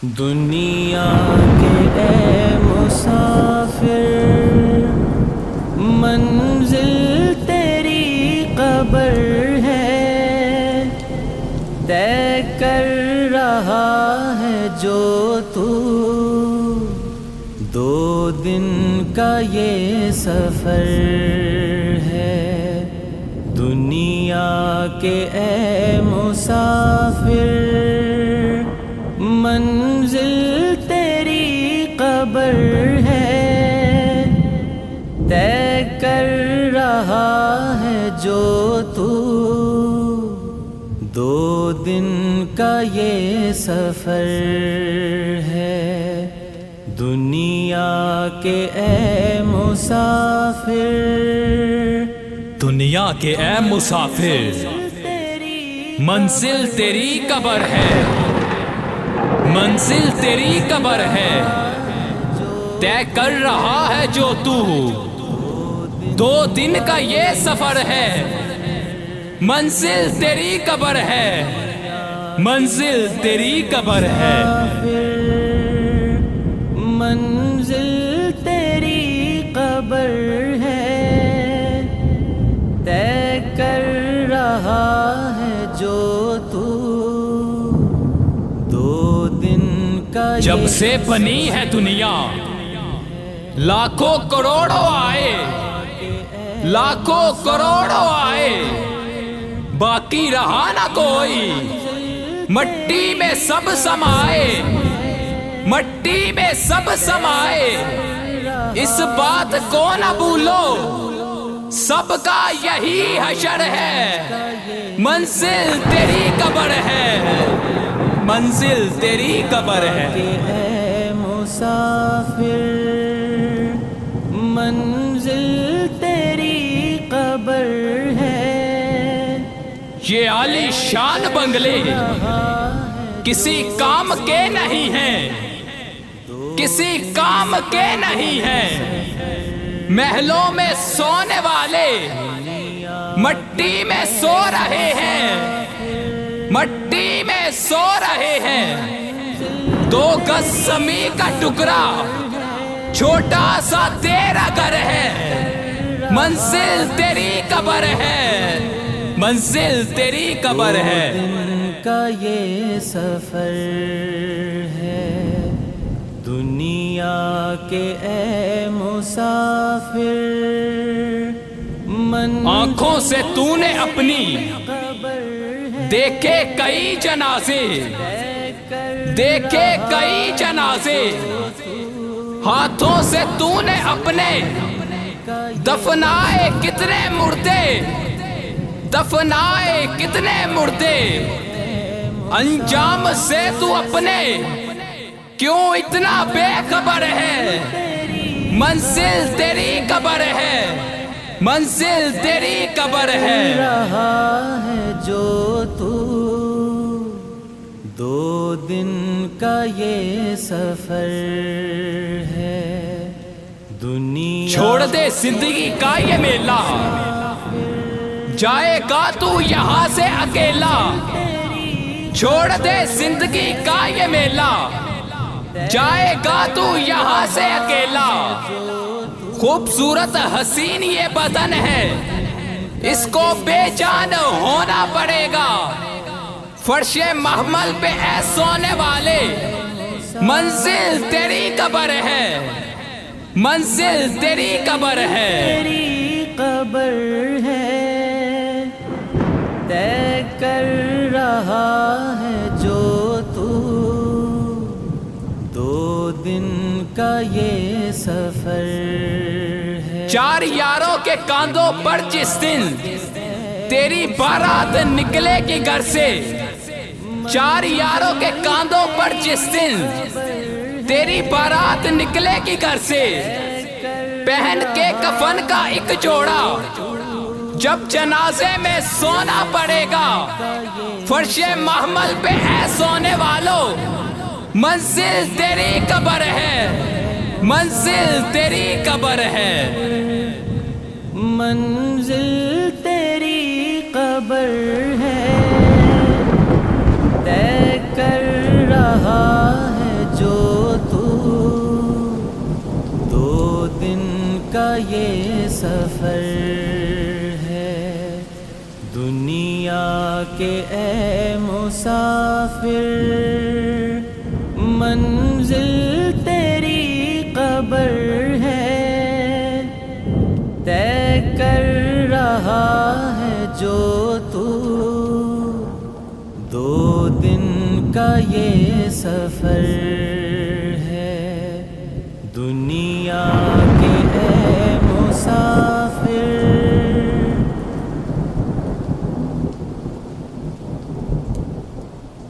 دنیا کے اے مسافر، منزل تیری قبر ہے، طے کر رہا ہے جو تو، 2 دن کا یہ سفر ہے۔ دنیا کے اے مسافر، منزل تیری قبر ہے، طے کر رہا ہے جو تو، 2 دن کا یہ سفر ہے۔ دنیا کے اے مسافر، دنیا کے اے مسافر، منزل تیری قبر ہے، منزل تیری قبر ہے، طے کر رہا ہے جو تو، 2 دن کا یہ سفر ہے۔ منزل تیری قبر ہے، منزل تیری قبر ہے۔ منزل تیری قبر ہے، طے کر رہا ہے جو تو، 2 دن کا جب سے بنی ہے دنیا، لاکھوں کروڑوں آئے، لاکھوں کروڑوں آئے، باقی رہا نہ کوئی، مٹی میں سب سمائے، مٹی میں سب سمائے۔ اس بات کو نہ بھولو، سب کا یہی حشر ہے۔ منزل تیری قبر ہے، منزل تیری قبر ہے۔ اے مسافر، منزل تیری قبر ہے۔ یہ عالی شان بنگلے کسی کام کے نہیں ہیں، کسی کام کے نہیں ہیں۔ محلوں میں سونے والے مٹی میں سو رہے ہیں، مٹی میں سو رہے ہیں۔ 2 گز زمین کا ٹکڑا چھوٹا سا تیرا گھر ہے۔ منزل تیری قبر ہے، منزل تیری قبر ہے۔ 2 دن کا یہ سفر ہے۔ دنیا کے اے مسافر، آنکھوں سے تو نے اپنی دیکھے کئی جنازے، دیکھے کئی جنازے، ہاتھوں سے تو نے اپنے دفنائے کتنے مردے، دفنائے کتنے مردے۔ انجام سے تو اپنے کیوں اتنا بے خبر ہے؟ منزل تیری قبر ہے، منزل تیری قبر ہے۔ رہا ہے جو تو، 2 دن کا یہ سفر ہے۔ دنیا چھوڑ دے زندگی کا یہ میلہ، جائے گا تو یہاں سے اکیلا۔ چھوڑ دے زندگی کا یہ میلہ، جائے گا تو یہاں سے اکیلا۔ خوبصورت حسین یہ بدن ہے، اس کو بے جان ہونا پڑے گا۔ فرش محمل پہ اے سونے والے، منزل تیری قبر ہے، منزل تیری قبر ہے۔ تیری قبر ہے، طے کر رہا ہے جو تو، 2 دن کا یہ سفر ہے۔ 4 یاروں کے کاندھوں پر جس دن تیری بارات نکلے گی گھر سے، 4 یاروں کے کاندھوں پر جس دن تیری بارات نکلے گی گھر سے، پہن کے کفن کا ایک جوڑا جب جنازے میں سونا پڑے گا۔ فرش محمل پہ اے سونے والوں، منزل تیری قبر ہے، منزل تیری قبر ہے۔ منزل تیری قبر ہے، طے کر رہا ہے سفر ہے، دنیا کے اے مسافر، منزل تیری قبر ہے، طے کر رہا ہے جو تو 2 دن کا یہ سفر۔